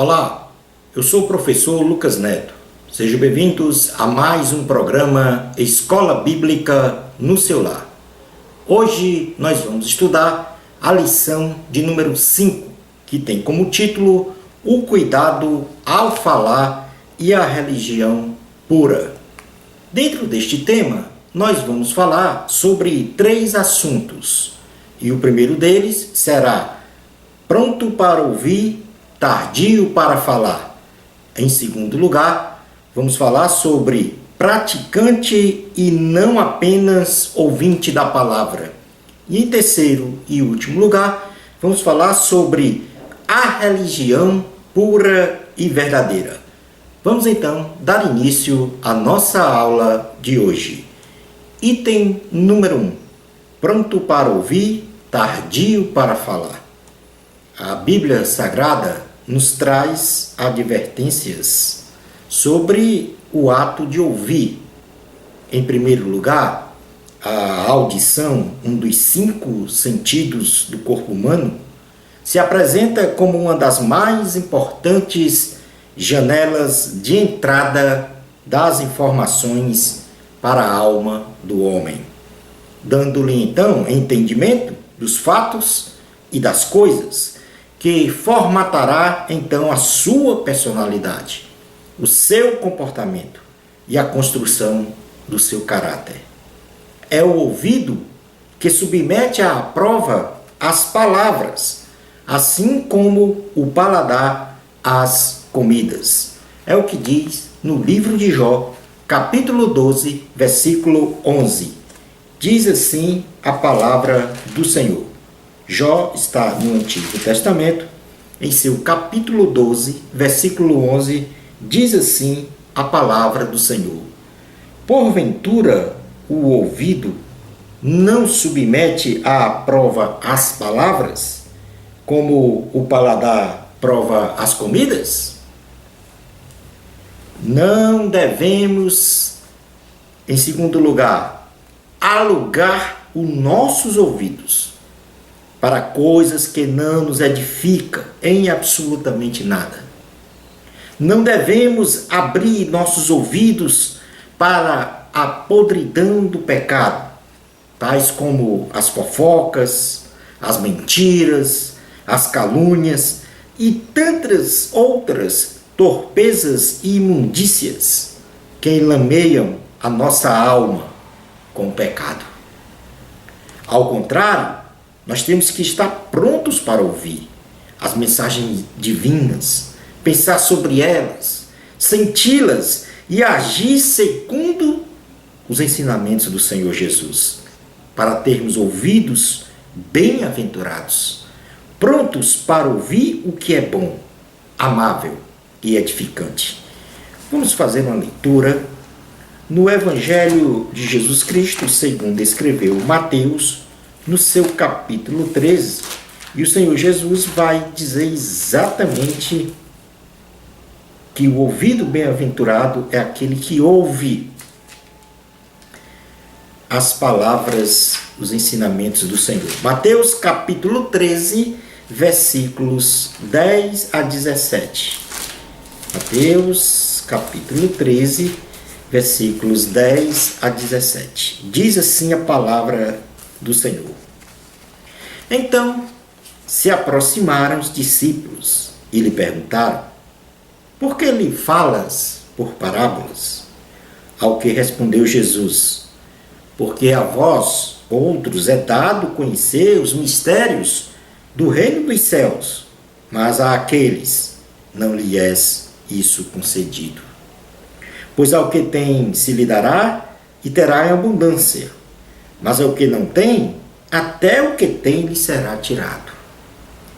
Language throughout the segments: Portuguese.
Olá, eu sou o professor Lucas Neto. Sejam bem-vindos a mais um programa Escola Bíblica no seu lar. Hoje nós vamos estudar a lição de número 5, que tem como título O cuidado ao falar e a religião pura. Dentro deste tema, nós vamos falar sobre 3 assuntos. E o primeiro deles será pronto para ouvir, tardio para falar. Em segundo lugar, vamos falar sobre praticante e não apenas ouvinte da palavra. E em terceiro e último lugar, vamos falar sobre a religião pura e verdadeira. Vamos então dar início à nossa aula de hoje. Item número 1. Pronto para ouvir, tardio para falar. A Bíblia Sagrada nos traz advertências sobre o ato de ouvir. Em primeiro lugar, a audição, um dos 5 sentidos do corpo humano, se apresenta como uma das mais importantes janelas de entrada das informações para a alma do homem, dando-lhe então entendimento dos fatos e das coisas, que formatará então a sua personalidade, o seu comportamento e a construção do seu caráter. É o ouvido que submete à prova as palavras, assim como o paladar as comidas. É o que diz no livro de Jó, capítulo 12, versículo 11. Diz assim a palavra do Senhor. Jó está no Antigo Testamento, em seu capítulo 12, versículo 11, diz assim a palavra do Senhor. Porventura, o ouvido não submete à prova as palavras, como o paladar prova as comidas? Não devemos, em segundo lugar, alugar os nossos ouvidos para coisas que não nos edificam em absolutamente nada. Não devemos abrir nossos ouvidos para a podridão do pecado, tais como as fofocas, as mentiras, as calúnias e tantas outras torpezas e imundícias que enlameiam a nossa alma com o pecado. Ao contrário, nós temos que estar prontos para ouvir as mensagens divinas, pensar sobre elas, senti-las e agir segundo os ensinamentos do Senhor Jesus, para termos ouvidos bem-aventurados, prontos para ouvir o que é bom, amável e edificante. Vamos fazer uma leitura no Evangelho de Jesus Cristo, segundo escreveu Mateus, no seu capítulo 13, e o Senhor Jesus vai dizer exatamente que o ouvido bem-aventurado é aquele que ouve as palavras, os ensinamentos do Senhor. Mateus capítulo 13, versículos 10 a 17. Mateus capítulo 13, versículos 10 a 17. Diz assim a palavra do Senhor. Então se aproximaram os discípulos e lhe perguntaram: por que lhe falas por parábolas? Ao que respondeu Jesus: porque a vós, outros, é dado conhecer os mistérios do reino dos céus, mas a aqueles não lhe é isso concedido. Pois ao que tem se lhe dará e terá em abundância, mas ao que não tem, até o que tem lhe será tirado.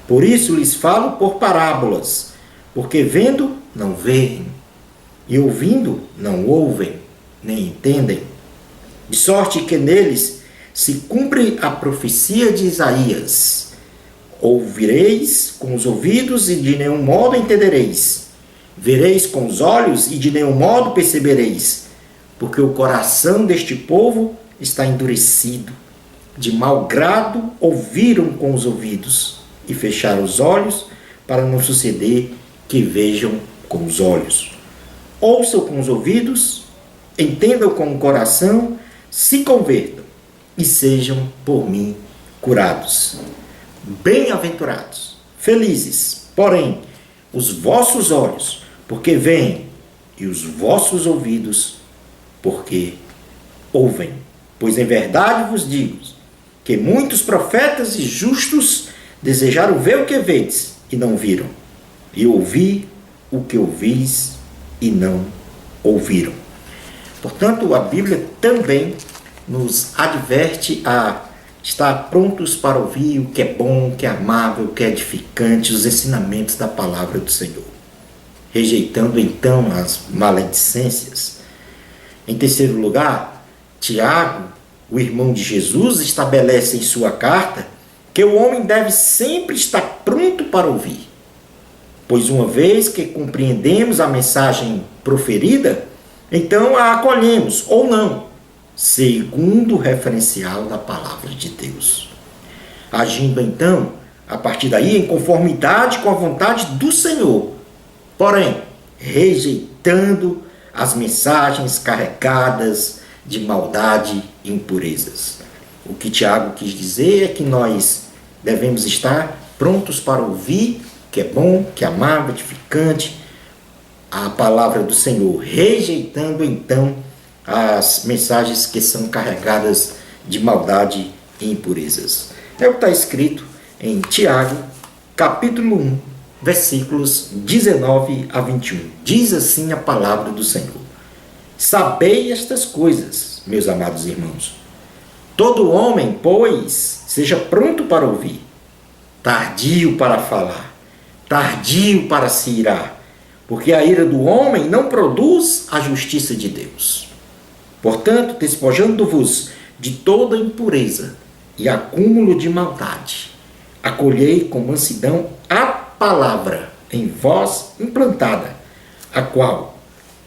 Por isso lhes falo por parábolas, porque vendo não veem, e ouvindo não ouvem, nem entendem. De sorte que neles se cumpre a profecia de Isaías: ouvireis com os ouvidos e de nenhum modo entendereis, vereis com os olhos e de nenhum modo percebereis, porque o coração deste povo está endurecido. De mau grado ouviram com os ouvidos e fecharam os olhos para não suceder que vejam com os olhos, ouçam com os ouvidos, entendam com o coração, se convertam e sejam por mim curados. Bem-aventurados, felizes, porém, os vossos olhos, porque veem, e os vossos ouvidos, porque ouvem. Pois em verdade vos digo que muitos profetas e justos desejaram ver o que vedes e não viram, e ouvir o que ouvis e não ouviram. Portanto, a Bíblia também nos adverte a estar prontos para ouvir o que é bom, o que é amável, o que é edificante, os ensinamentos da palavra do Senhor, rejeitando então as maledicências. Em terceiro lugar, Tiago, o irmão de Jesus, estabelece em sua carta que o homem deve sempre estar pronto para ouvir, pois uma vez que compreendemos a mensagem proferida, então a acolhemos ou não, segundo o referencial da palavra de Deus, agindo então, a partir daí, em conformidade com a vontade do Senhor, porém, rejeitando as mensagens carregadas de maldade e impurezas. O que Tiago quis dizer é que nós devemos estar prontos para ouvir o que é bom, que é amável, edificante, a palavra do Senhor, rejeitando então as mensagens que são carregadas de maldade e impurezas. É o que está escrito em Tiago, capítulo 1, versículos 19 a 21. Diz assim a palavra do Senhor: Sabei estas coisas, meus amados irmãos. Todo homem, pois, seja pronto para ouvir, tardio para falar, tardio para se irar, porque a ira do homem não produz a justiça de Deus. Portanto, despojando-vos de toda impureza e acúmulo de maldade, acolhei com mansidão a palavra em vós implantada, a qual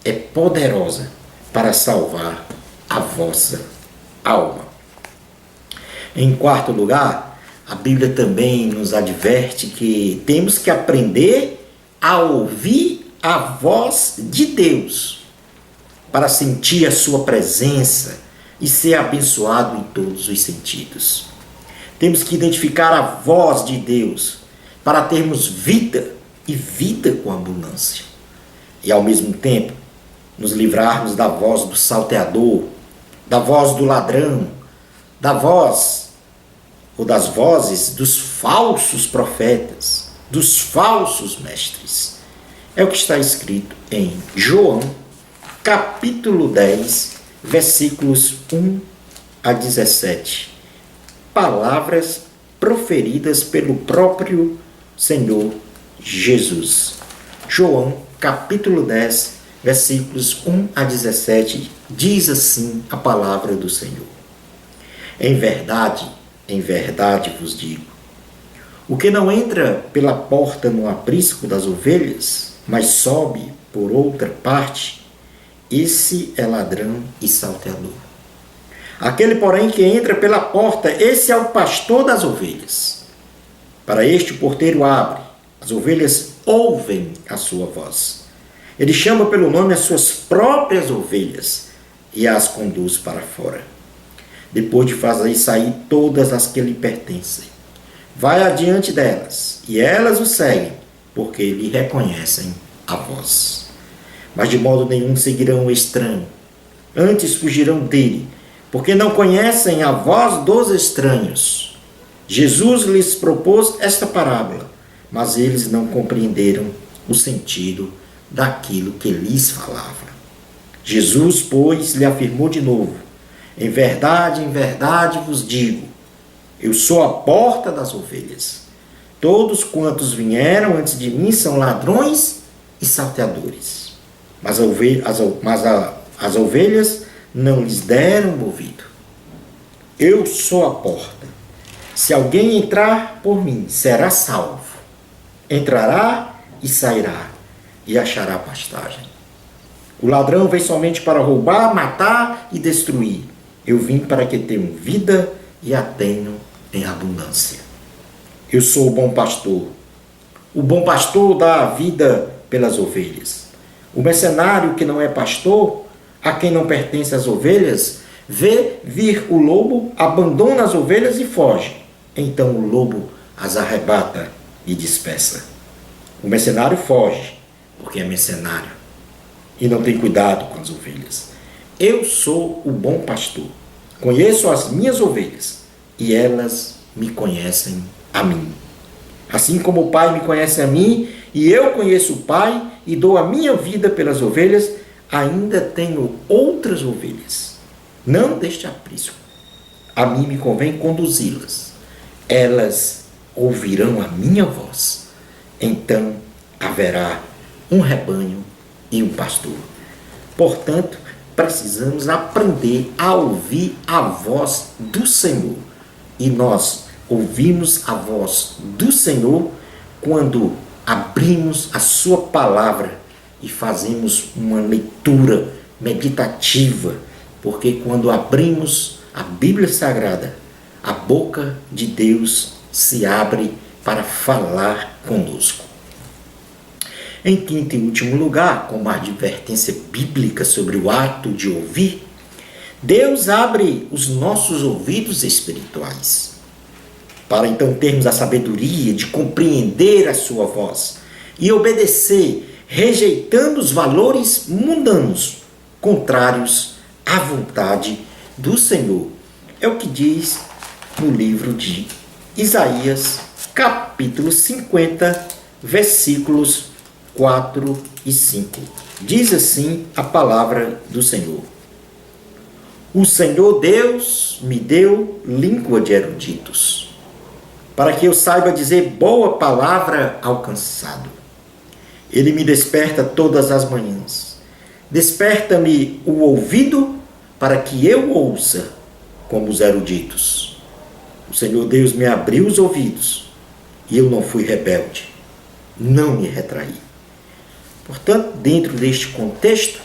é poderosa para salvar a vossa alma. Em quarto lugar, a Bíblia também nos adverte que temos que aprender a ouvir a voz de Deus, para sentir a sua presença e ser abençoado em todos os sentidos. Temos que identificar a voz de Deus para termos vida e vida com abundância. E ao mesmo tempo, nos livrarmos da voz do salteador, da voz do ladrão, da voz ou das vozes dos falsos profetas, dos falsos mestres. É o que está escrito em João, capítulo 10, versículos 1 a 17. Palavras proferidas pelo próprio Senhor Jesus. João, capítulo 10, versículos 1 a 17, diz assim a palavra do Senhor: em verdade vos digo, o que não entra pela porta no aprisco das ovelhas, mas sobe por outra parte, esse é ladrão e salteador. Aquele, porém, que entra pela porta, esse é o pastor das ovelhas. Para este o porteiro abre, as ovelhas ouvem a sua voz. Ele chama pelo nome as suas próprias ovelhas e as conduz para fora. Depois de fazer sair todas as que lhe pertencem, vai adiante delas, e elas o seguem, porque lhe reconhecem a voz. Mas de modo nenhum seguirão o estranho, antes fugirão dele, porque não conhecem a voz dos estranhos. Jesus lhes propôs esta parábola, mas eles não compreenderam o sentido daquilo que lhes falava. Jesus, pois, lhe afirmou de novo: em verdade vos digo, eu sou a porta das ovelhas. Todos quantos vieram antes de mim são ladrões e salteadores, mas as ovelhas não lhes deram ouvido. Eu sou a porta. Se alguém entrar por mim, será salvo. Entrará e sairá, e achará pastagem. O ladrão vem somente para roubar, matar e destruir. Eu vim para que tenham vida e a tenham em abundância. Eu sou o bom pastor. O bom pastor dá a vida pelas ovelhas. O mercenário que não é pastor, a quem não pertence as ovelhas, vê vir o lobo, abandona as ovelhas e foge. Então o lobo as arrebata e dispersa. O mercenário foge, porque é mercenário, e não tem cuidado com as ovelhas. Eu sou o bom pastor. Conheço as minhas ovelhas, e elas me conhecem a mim. Assim como o Pai me conhece a mim, e eu conheço o Pai, e dou a minha vida pelas ovelhas, ainda tenho outras ovelhas, não deste aprisco. A mim me convém conduzi-las. Elas ouvirão a minha voz. Então haverá um rebanho e um pastor. Portanto, precisamos aprender a ouvir a voz do Senhor. E nós ouvimos a voz do Senhor quando abrimos a sua palavra e fazemos uma leitura meditativa, porque quando abrimos a Bíblia Sagrada, a boca de Deus se abre para falar conosco. Em quinto e último lugar, como advertência bíblica sobre o ato de ouvir, Deus abre os nossos ouvidos espirituais, para então termos a sabedoria de compreender a sua voz e obedecer, rejeitando os valores mundanos, contrários à vontade do Senhor. É o que diz no livro de Isaías, capítulo 50, versículos 4 e 5. Diz assim a palavra do Senhor. O Senhor Deus me deu língua de eruditos, para que eu saiba dizer boa palavra ao cansado. Ele me desperta todas as manhãs. Desperta-me o ouvido para que eu ouça como os eruditos. O Senhor Deus me abriu os ouvidos e eu não fui rebelde, não me retraí. Portanto, dentro deste contexto,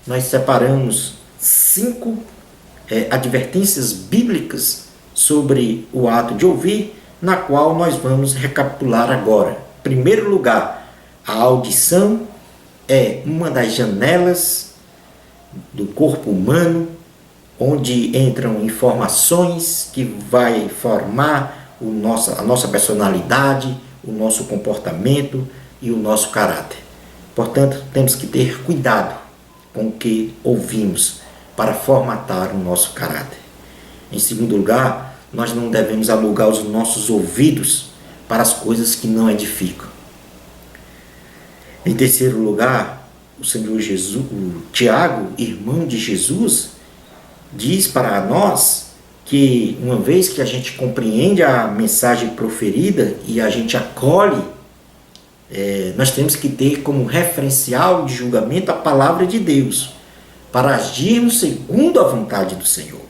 nós separamos 5 advertências bíblicas sobre o ato de ouvir, na qual nós vamos recapitular agora. Em primeiro lugar, a audição é uma das janelas do corpo humano, onde entram informações que vai formar a nossa personalidade, o nosso comportamento e o nosso caráter. Portanto, temos que ter cuidado com o que ouvimos para formatar o nosso caráter. Em segundo lugar, nós não devemos alugar os nossos ouvidos para as coisas que não edificam. Em terceiro lugar, o Senhor Jesus, o Tiago, irmão de Jesus, diz para nós que uma vez que a gente compreende a mensagem proferida e a gente acolhe, nós temos que ter como referencial de julgamento a palavra de Deus, para agirmos segundo a vontade do Senhor.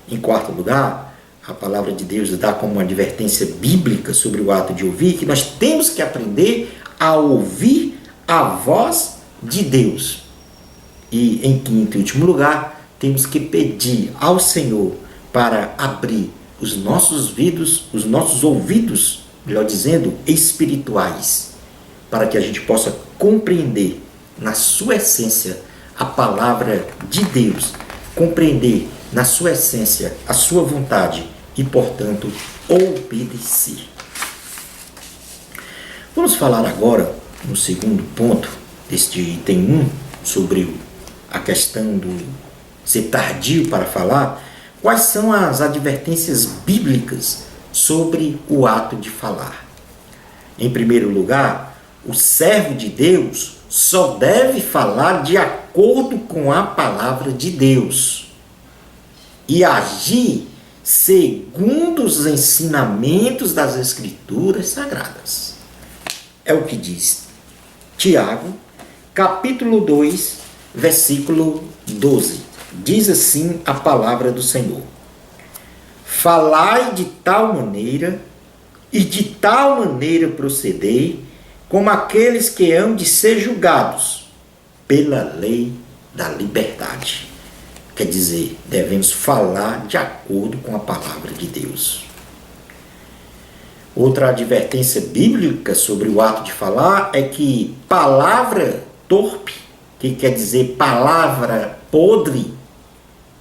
Em quarto lugar, a palavra de Deus dá como uma advertência bíblica sobre o ato de ouvir, que nós temos que aprender a ouvir a voz de Deus. E em quinto e último lugar, temos que pedir ao Senhor para abrir os nossos ouvidos, melhor dizendo, espirituais, para que a gente possa compreender na sua essência a palavra de Deus, compreender na sua essência a sua vontade e, portanto, obedecer. Vamos falar agora, no segundo ponto deste item 1, sobre a questão do ser tardio para falar, quais são as advertências bíblicas sobre o ato de falar. Em primeiro lugar, o servo de Deus só deve falar de acordo com a palavra de Deus e agir segundo os ensinamentos das Escrituras Sagradas. É o que diz Tiago, capítulo 2, versículo 12. Diz assim a palavra do Senhor: falai de tal maneira e de tal maneira procedei, como aqueles que hão de ser julgados pela lei da liberdade. Quer dizer, devemos falar de acordo com a palavra de Deus. Outra advertência bíblica sobre o ato de falar é que palavra torpe, que quer dizer palavra podre,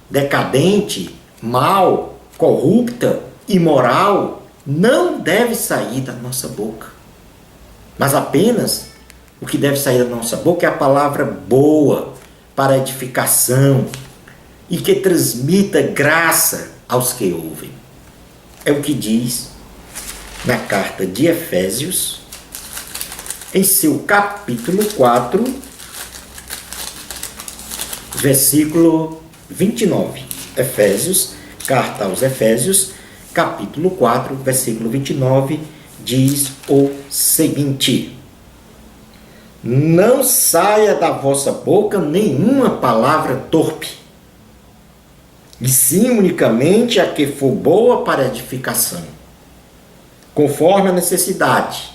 decadente, mal, corrupta, imoral, não deve sair da nossa boca. Mas apenas o que deve sair da nossa boca é a palavra boa, para edificação, e que transmita graça aos que ouvem. É o que diz na carta de Efésios, em seu capítulo 4, versículo 29. Efésios, carta aos Efésios, capítulo 4, versículo 29, diz o seguinte: não saia da vossa boca nenhuma palavra torpe, e sim unicamente a que for boa para edificação, conforme a necessidade,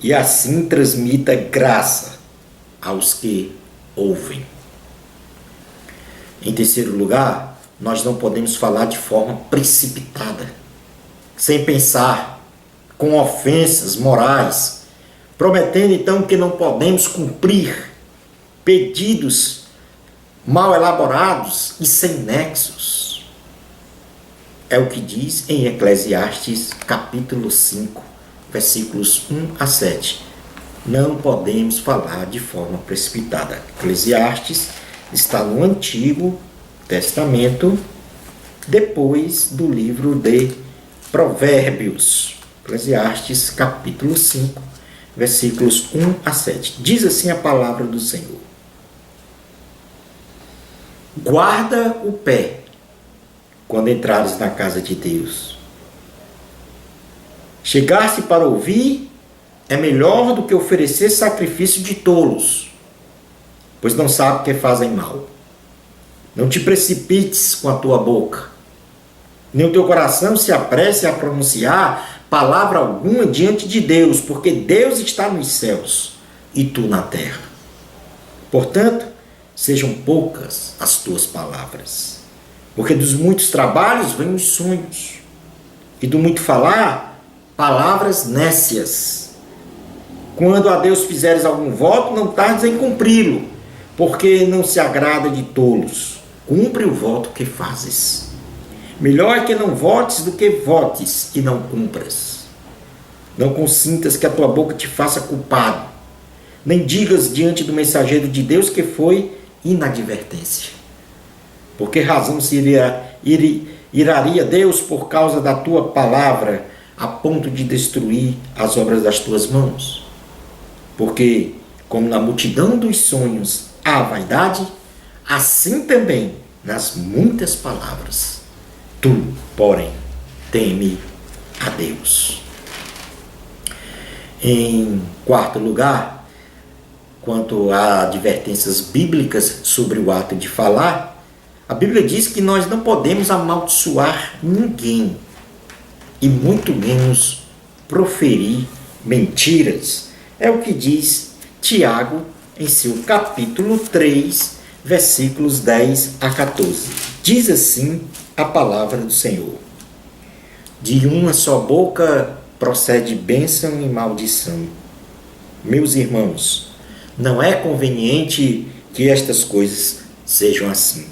e assim transmita graça aos que ouvem. Em terceiro lugar, nós não podemos falar de forma precipitada, sem pensar, com ofensas morais, prometendo então que não podemos cumprir pedidos mal elaborados e sem nexos. É o que diz em Eclesiastes capítulo 5, versículos 1 a 7. Não podemos falar de forma precipitada. Eclesiastes está no Antigo Testamento, depois do livro de Provérbios. Eclesiastes capítulo 5, versículos 1 a 7. Diz assim a palavra do Senhor: guarda o pé quando entrares na casa de Deus. Chegar-se para ouvir é melhor do que oferecer sacrifício de tolos, pois não sabe o que fazem mal. Não te precipites com a tua boca, nem o teu coração se apresse a pronunciar palavra alguma diante de Deus, porque Deus está nos céus e tu na terra. Portanto, sejam poucas as tuas palavras, porque dos muitos trabalhos vêm os sonhos, e do muito falar, palavras nécias. Quando a Deus fizeres algum voto, não tardes em cumpri-lo, porque não se agrada de tolos. Cumpre o voto que fazes. Melhor é que não votes do que votes e não cumpras. Não consintas que a tua boca te faça culpado, nem digas diante do mensageiro de Deus que foi inadvertência. Por que razão se iraria Deus por causa da tua palavra, a ponto de destruir as obras das tuas mãos? Porque, como na multidão dos sonhos há vaidade, assim também nas muitas palavras. Tu, porém, teme a Deus. Em quarto lugar, quanto a advertências bíblicas sobre o ato de falar, a Bíblia diz que nós não podemos amaldiçoar ninguém, e muito menos proferir mentiras. É o que diz Tiago em seu capítulo 3, versículos 10 a 14. Diz assim a palavra do Senhor: de uma só boca procede bênção e maldição. Meus irmãos, não é conveniente que estas coisas sejam assim.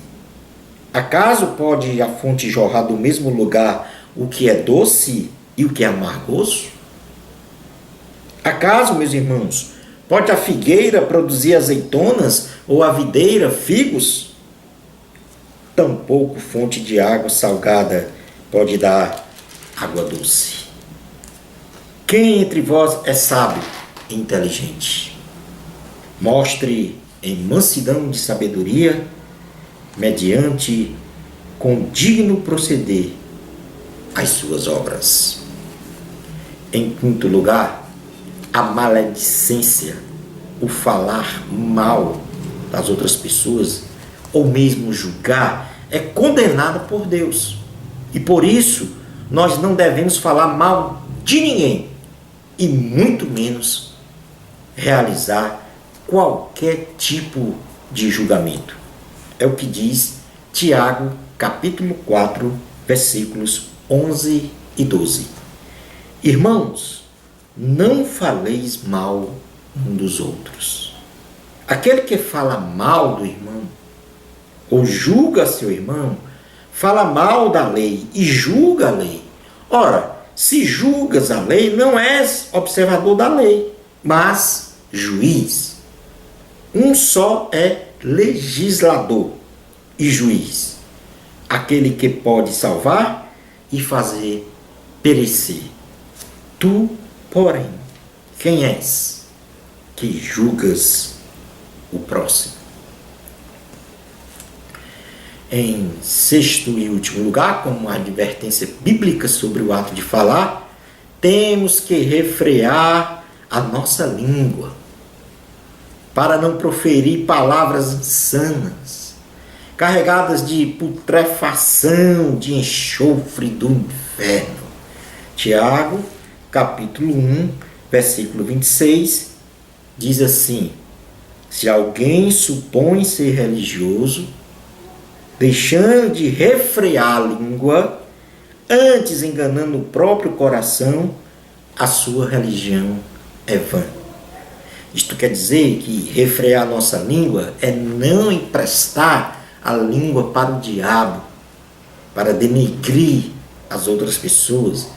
Acaso pode a fonte jorrar do mesmo lugar o que é doce e o que é amargoso? Acaso, meus irmãos, pode a figueira produzir azeitonas ou a videira figos? Tampouco fonte de água salgada pode dar água doce. Quem entre vós é sábio e inteligente? Mostre em mansidão de sabedoria, mediante com digno proceder as suas obras. Em quinto lugar, a maledicência, o falar mal das outras pessoas, ou mesmo julgar, é condenada por Deus. E por isso, nós não devemos falar mal de ninguém, e muito menos realizar qualquer tipo de julgamento. É o que diz Tiago, capítulo 4, versículos 11 e 12. Irmãos, não faleis mal um dos outros. Aquele que fala mal do irmão, ou julga seu irmão, fala mal da lei e julga a lei. Ora, se julgas a lei, não és observador da lei, mas juiz. Um só é legislador e juiz, aquele que pode salvar e fazer perecer. Tu, porém, quem és que julgas o próximo? Em sexto e último lugar, como uma advertência bíblica sobre o ato de falar, temos que refrear a nossa língua para não proferir palavras insanas, carregadas de putrefação, de enxofre do inferno. Tiago, capítulo 1, versículo 26, diz assim: se alguém supõe ser religioso, deixando de refrear a língua, antes enganando o próprio coração, a sua religião é vã. Isto quer dizer que refrear a nossa língua é não emprestar a língua para o diabo, para denegrir as outras pessoas,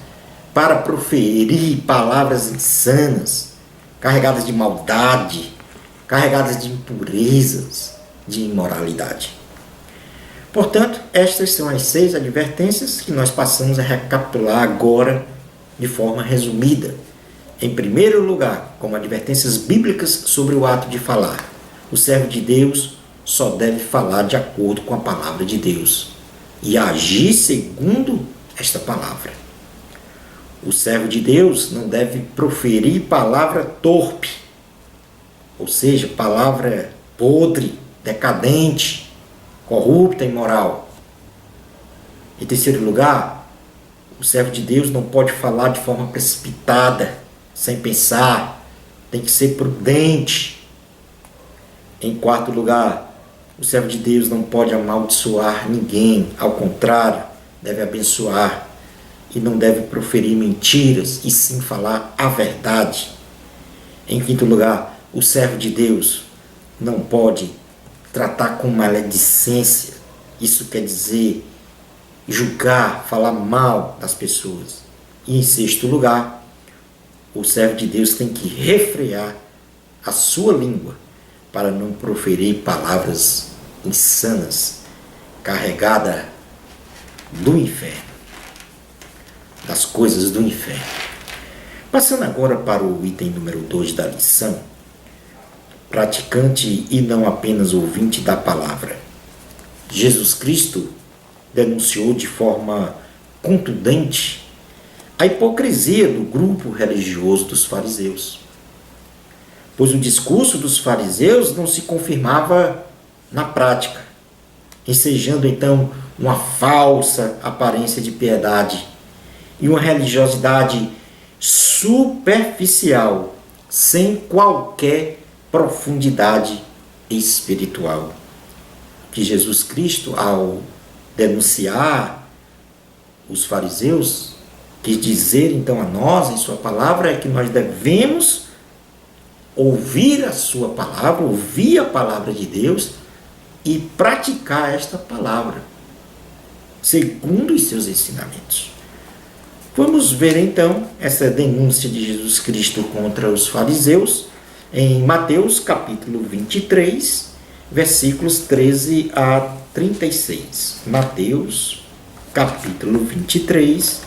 para proferir palavras insanas, carregadas de maldade, carregadas de impurezas, de imoralidade. Portanto, estas são as 6 advertências que nós passamos a recapitular agora de forma resumida. Em primeiro lugar, como advertências bíblicas sobre o ato de falar. O servo de Deus só deve falar de acordo com a palavra de Deus e agir segundo esta palavra. O servo de Deus não deve proferir palavra torpe, ou seja, palavra podre, decadente, corrupta e imoral. Em terceiro lugar, o servo de Deus não pode falar de forma precipitada, sem pensar, tem que ser prudente. Em quarto lugar, o servo de Deus não pode amaldiçoar ninguém, ao contrário, deve abençoar e não deve proferir mentiras, e sim falar a verdade. Em quinto lugar, o servo de Deus não pode tratar com maledicência, isso quer dizer julgar, falar mal das pessoas. E em sexto lugar, o servo de Deus tem que refrear a sua língua para não proferir palavras insanas, carregadas do inferno, das coisas do inferno. Passando agora para o item número 2 da lição, praticante e não apenas ouvinte da palavra. Jesus Cristo denunciou de forma contundente a hipocrisia do grupo religioso dos fariseus, pois o discurso dos fariseus não se confirmava na prática, ensejando então uma falsa aparência de piedade e uma religiosidade superficial, sem qualquer profundidade espiritual. Que Jesus Cristo, ao denunciar os fariseus, quis dizer então a nós, em sua palavra, é que nós devemos ouvir a sua palavra, ouvir a palavra de Deus e praticar esta palavra, segundo os seus ensinamentos. Vamos ver então essa denúncia de Jesus Cristo contra os fariseus em Mateus capítulo 23, versículos 13 a 36. Mateus capítulo 23,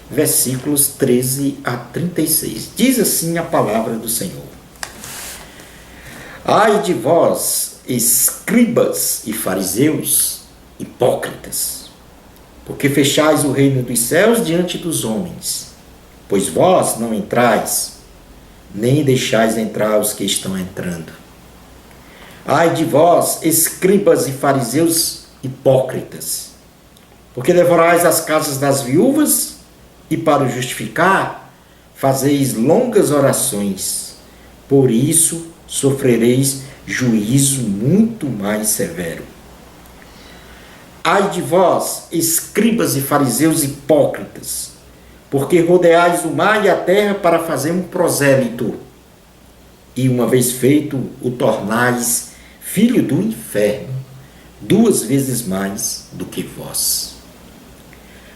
versículos 13 a 36. Diz assim a palavra do Senhor: ai de vós, escribas e fariseus, hipócritas, porque fechais o reino dos céus diante dos homens, pois vós não entrais, nem deixais entrar os que estão entrando. Ai de vós, escribas e fariseus hipócritas, porque devorais as casas das viúvas e, para o justificar, fazeis longas orações. Por isso sofrereis juízo muito mais severo. Ai de vós, escribas e fariseus hipócritas, porque rodeais o mar e a terra para fazer um prosélito, e uma vez feito, o tornais filho do inferno, 2 vezes mais do que vós.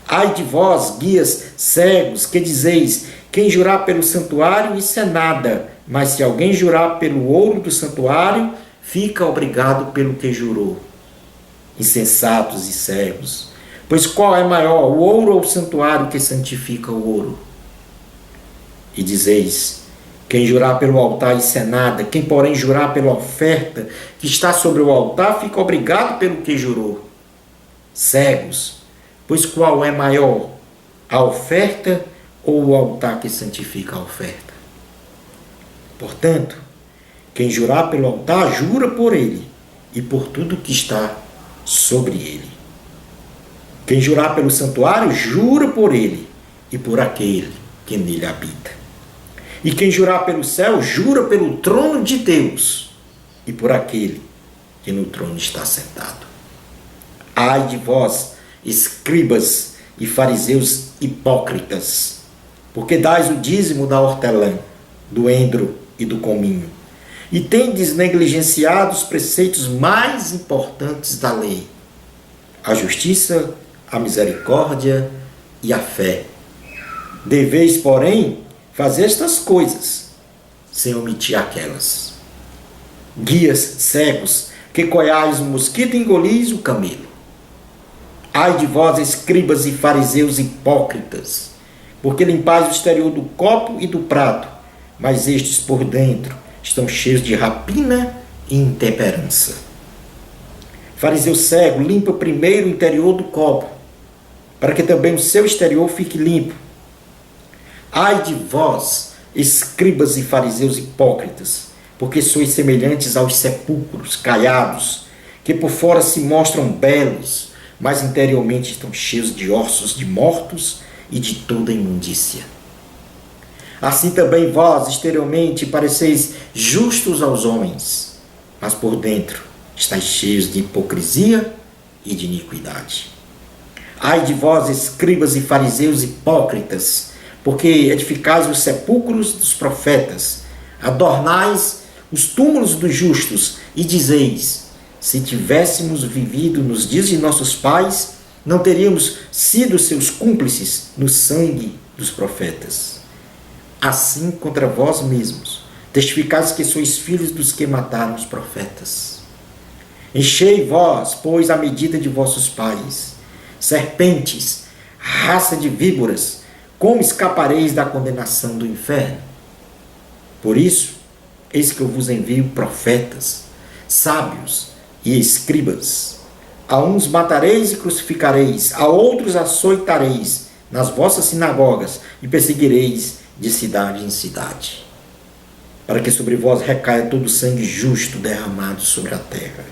Ai de vós, guias cegos, que dizeis, quem jurar pelo santuário, isso é nada, mas se alguém jurar pelo ouro do santuário, fica obrigado pelo que jurou. Insensatos e cegos, pois qual é maior, o ouro ou o santuário que santifica o ouro? E dizeis, quem jurar pelo altar, isso é nada, quem porém jurar pela oferta que está sobre o altar, fica obrigado pelo que jurou. Cegos, pois qual é maior, a oferta ou o altar que santifica a oferta? Portanto, quem jurar pelo altar, jura por ele e por tudo que está sobre ele. Quem jurar pelo santuário, jura por ele e por aquele que nele habita. E quem jurar pelo céu, jura pelo trono de Deus e por aquele que no trono está sentado. Ai de vós, escribas e fariseus hipócritas, porque dais o dízimo da hortelã, do endro e do cominho, e tendes negligenciado os preceitos mais importantes da lei, a justiça, a misericórdia e a fé. Deveis, porém, fazer estas coisas, sem omitir aquelas. Guias cegos, que coiais o mosquito e engolis o camelo. Ai de vós, escribas e fariseus hipócritas, porque limpais o exterior do copo e do prato, mas estes por dentro estão cheios de rapina e intemperança. Fariseu cego, limpa primeiro o interior do copo, para que também o seu exterior fique limpo. Ai de vós, escribas e fariseus hipócritas, porque sois semelhantes aos sepulcros caiados, que por fora se mostram belos, mas interiormente estão cheios de ossos de mortos e de toda imundícia. Assim também vós, exteriormente, pareceis justos aos homens, mas por dentro estáis cheios de hipocrisia e de iniquidade. Ai de vós, escribas e fariseus hipócritas, porque edificais os sepulcros dos profetas, adornais os túmulos dos justos e dizeis, se tivéssemos vivido nos dias de nossos pais, não teríamos sido seus cúmplices no sangue dos profetas. Assim contra vós mesmos, testificais que sois filhos dos que mataram os profetas. Enchei vós, pois, a medida de vossos pais, serpentes, raça de víboras, como escapareis da condenação do inferno? Por isso, eis que eu vos envio profetas, sábios e escribas. A uns matareis e crucificareis, a outros açoitareis nas vossas sinagogas e perseguireis de cidade em cidade, para que sobre vós recaia todo o sangue justo derramado sobre a terra,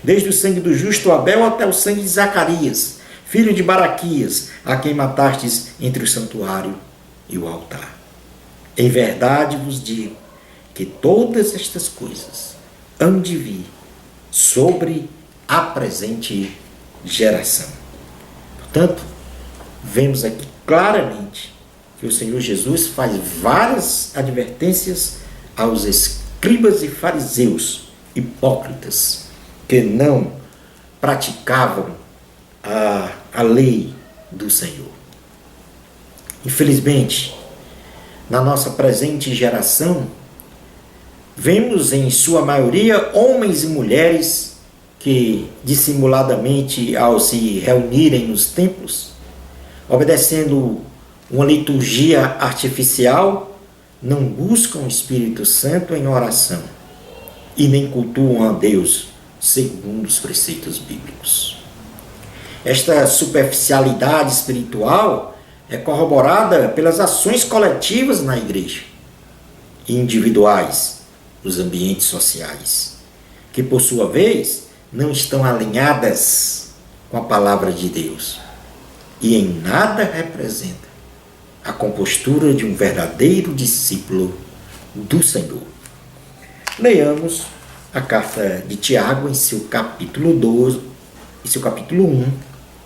desde o sangue do justo Abel até o sangue de Zacarias, filho de Baraquias, a quem matastes entre o santuário e o altar. Em verdade vos digo que todas estas coisas hão de vir sobre a presente geração. Portanto, vemos aqui claramente que o Senhor Jesus faz várias advertências aos escribas e fariseus hipócritas que não praticavam a lei do Senhor. Infelizmente, na nossa presente geração, vemos em sua maioria homens e mulheres que, dissimuladamente, ao se reunirem nos templos, obedecendo uma liturgia artificial, não buscam o Espírito Santo em oração e nem cultuam a Deus segundo os preceitos bíblicos. Esta superficialidade espiritual é corroborada pelas ações coletivas na igreja e individuais nos ambientes sociais, que por sua vez não estão alinhadas com a palavra de Deus e em nada representa a compostura de um verdadeiro discípulo do Senhor. Leamos a carta de Tiago em seu capítulo 12, em seu capítulo 1,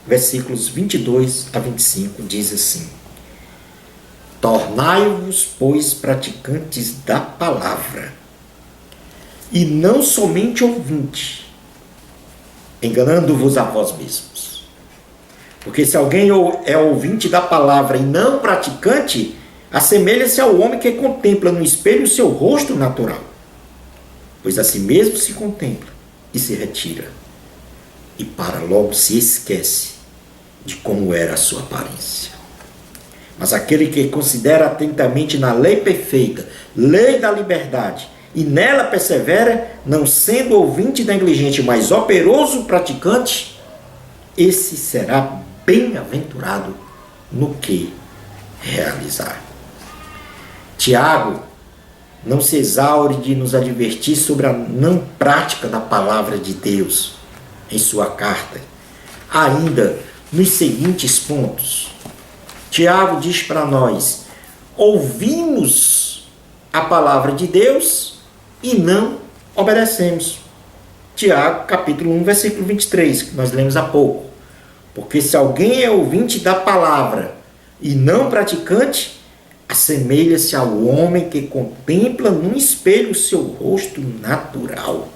versículos 22 a 25, diz assim: Tornai-vos, pois, praticantes da palavra, e não somente ouvintes, enganando-vos a vós mesmos. Porque se alguém é ouvinte da palavra e não praticante, assemelha-se ao homem que contempla no espelho o seu rosto natural, pois a si mesmo se contempla e se retira, e para logo se esquece de como era a sua aparência. Mas aquele que considera atentamente na lei perfeita, lei da liberdade, e nela persevera, não sendo ouvinte negligente, mas operoso praticante, esse será bem-aventurado no que realizar. Tiago não se exaure de nos advertir sobre a não prática da palavra de Deus em sua carta, ainda nos seguintes pontos. Tiago diz para nós: ouvimos a palavra de Deus e não obedecemos. Tiago, capítulo 1, versículo 23, que nós lemos há pouco. Porque se alguém é ouvinte da palavra e não praticante, assemelha-se ao homem que contempla num espelho o seu rosto natural.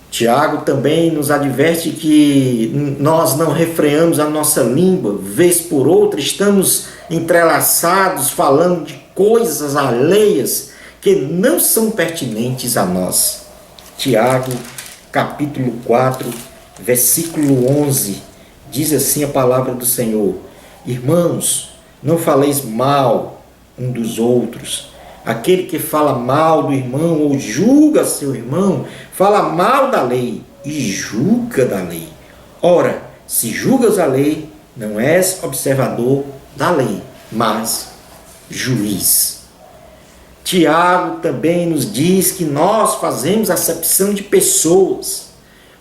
Tiago também nos adverte que nós não refreamos a nossa língua, vez por outra estamos entrelaçados falando de coisas alheias que não são pertinentes a nós. Tiago, capítulo 4, versículo 11, diz assim a palavra do Senhor: irmãos, não faleis mal um dos outros. Aquele que fala mal do irmão ou julga seu irmão, fala mal da lei e julga da lei. Ora, se julgas a lei, não és observador da lei, mas juiz. Tiago também nos diz que nós fazemos acepção de pessoas,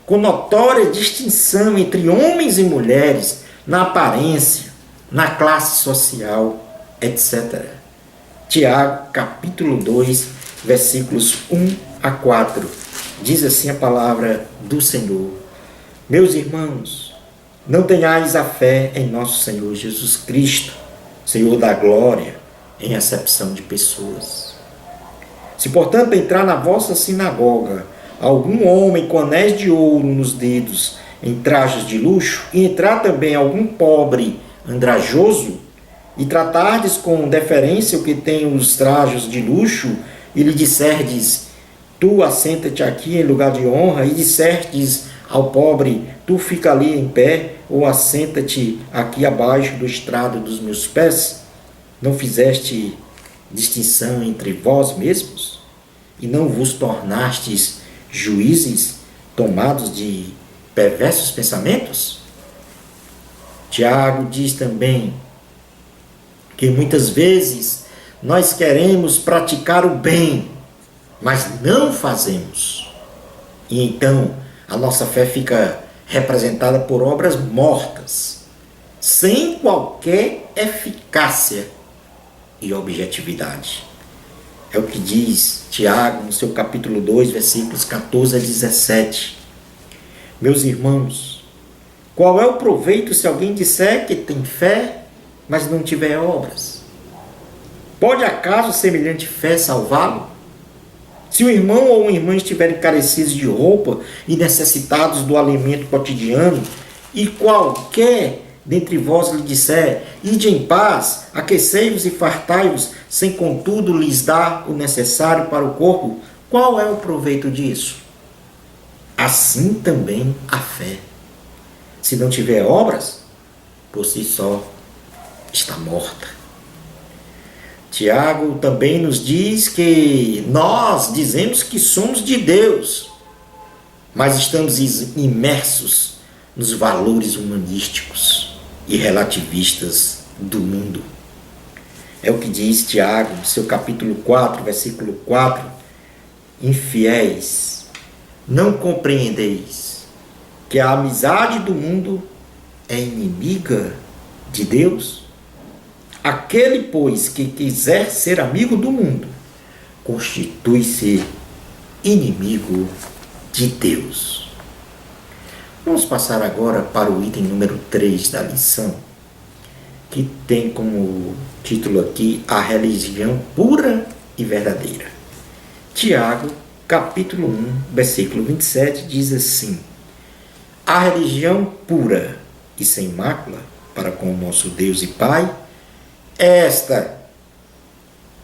com notória distinção entre homens e mulheres, na aparência, na classe social, etc. Tiago, capítulo 2, versículos 1 a 4. Diz assim a palavra do Senhor: meus irmãos, não tenhais a fé em nosso Senhor Jesus Cristo, Senhor da glória, em acepção de pessoas. Se, portanto, entrar na vossa sinagoga algum homem com anéis de ouro nos dedos, em trajes de luxo, e entrar também algum pobre andrajoso, e tratardes com deferência o que tem os trajes de luxo, e lhe disserdes: tu assenta-te aqui em lugar de honra, e disserdes ao pobre: tu fica ali em pé, ou assenta-te aqui abaixo do estrado dos meus pés, não fizeste distinção entre vós mesmos? E não vos tornastes juízes tomados de perversos pensamentos? Tiago diz também que muitas vezes nós queremos praticar o bem, mas não fazemos. E então a nossa fé fica representada por obras mortas, sem qualquer eficácia e objetividade. É o que diz Tiago no seu capítulo 2, versículos 14 a 17. Meus irmãos, qual é o proveito se alguém disser que tem fé, mas não tiver obras? Pode acaso semelhante fé salvá-lo? Se o irmão ou uma irmã estiverem carecidos de roupa e necessitados do alimento cotidiano, e qualquer dentre vós lhe disser: ide em paz, aquecei-vos e fartai-vos, sem contudo lhes dar o necessário para o corpo, qual é o proveito disso? Assim também a fé, se não tiver obras, por si só está morta. Tiago também nos diz que nós dizemos que somos de Deus, mas estamos imersos nos valores humanísticos e relativistas do mundo. É o que diz Tiago, no seu capítulo 4, versículo 4: infiéis, não compreendeis que a amizade do mundo é inimiga de Deus? Aquele, pois, que quiser ser amigo do mundo, constitui-se inimigo de Deus. Vamos passar agora para o item número 3 da lição, que tem como título aqui a religião pura e verdadeira. Tiago, capítulo 1, versículo 27, diz assim: a religião pura e sem mácula para com o nosso Deus e Pai é esta: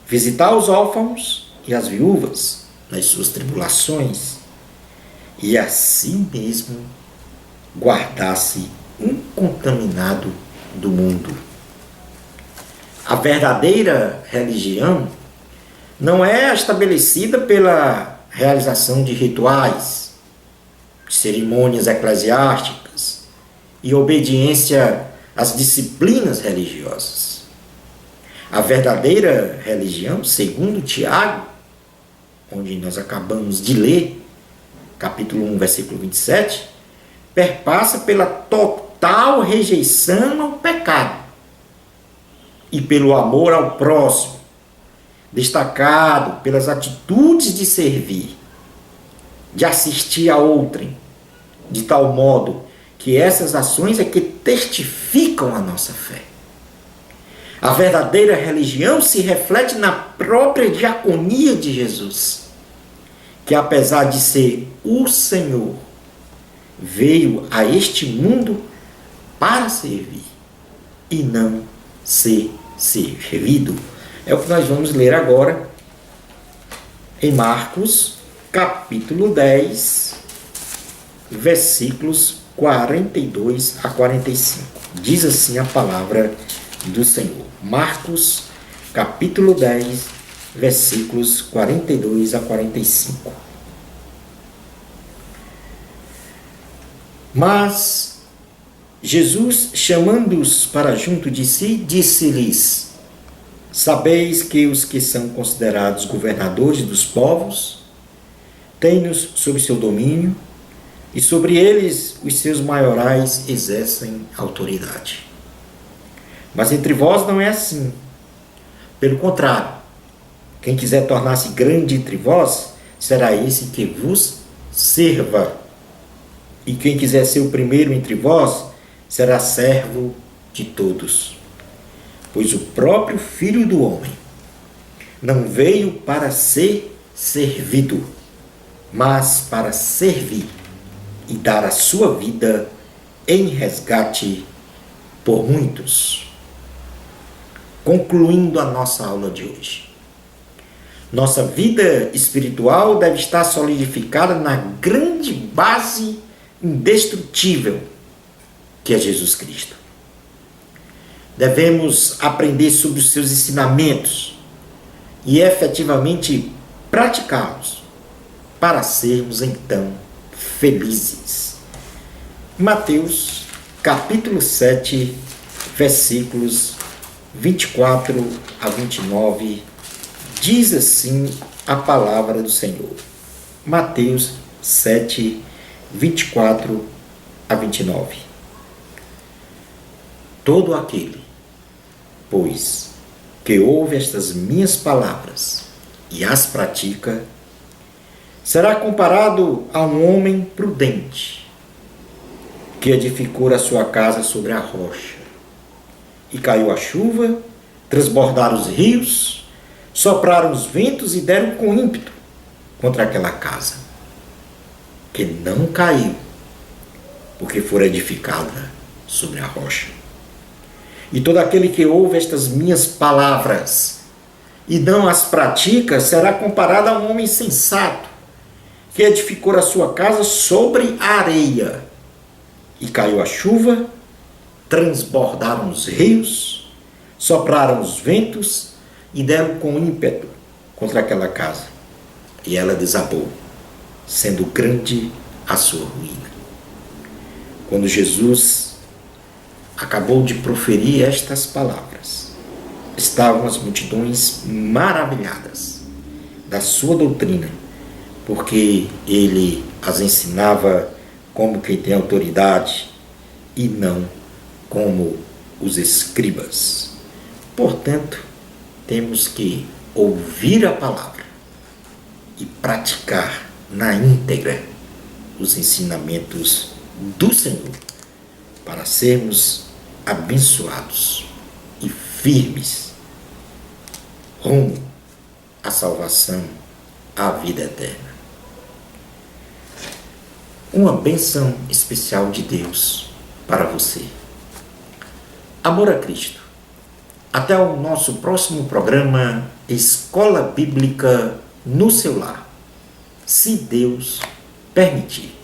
visitar os órfãos e as viúvas nas suas tribulações, e assim mesmo guardar-se incontaminado do mundo. A verdadeira religião não é estabelecida pela realização de rituais, de cerimônias eclesiásticas e obediência às disciplinas religiosas. A verdadeira religião, segundo Tiago, onde nós acabamos de ler, capítulo 1, versículo 27, perpassa pela total rejeição ao pecado e pelo amor ao próximo, destacado pelas atitudes de servir, de assistir a outrem, de tal modo que essas ações é que testificam a nossa fé. A verdadeira religião se reflete na própria diaconia de Jesus, que apesar de ser o Senhor, veio a este mundo para servir e não ser servido. É o que nós vamos ler agora em Marcos, capítulo 10, versículos 42 a 45. Diz assim a palavra do Senhor. Marcos, capítulo 10, versículos 42 a 45. Mas Jesus, chamando-os para junto de si, disse-lhes: sabeis que os que são considerados governadores dos povos têm-nos sob seu domínio, e sobre eles os seus maiorais exercem autoridade. Mas entre vós não é assim. Pelo contrário, quem quiser tornar-se grande entre vós, será esse que vos sirva. E quem quiser ser o primeiro entre vós, será servo de todos. Pois o próprio Filho do Homem não veio para ser servido, mas para servir e dar a sua vida em resgate por muitos. Concluindo a nossa aula de hoje, nossa vida espiritual deve estar solidificada na grande base indestrutível que é Jesus Cristo. Devemos aprender sobre os seus ensinamentos e efetivamente praticá-los para sermos então felizes. Mateus, capítulo 7, versículos 24 a 29, diz assim a palavra do Senhor. Mateus 7, 24 a 29. Todo aquele, pois, que ouve estas minhas palavras e as pratica, será comparado a um homem prudente, que edificou a sua casa sobre a rocha. E caiu a chuva, transbordaram os rios, sopraram os ventos e deram com ímpeto contra aquela casa, que não caiu, porque fora edificada sobre a rocha. E todo aquele que ouve estas minhas palavras e não as pratica, será comparado a um homem sensato, que edificou a sua casa sobre a areia. E caiu a chuva, transbordaram os rios, sopraram os ventos e deram com ímpeto contra aquela casa. E ela desabou, sendo grande a sua ruína. Quando Jesus acabou de proferir estas palavras, estavam as multidões maravilhadas da sua doutrina, porque ele as ensinava como quem tem autoridade e não como os escribas. Portanto, temos que ouvir a palavra e praticar na íntegra os ensinamentos do Senhor para sermos abençoados firmes rumo à salvação, à vida eterna. Uma bênção especial de Deus para você. Amor a Cristo. Até o nosso próximo programa Escola Bíblica no seu lar, se Deus permitir.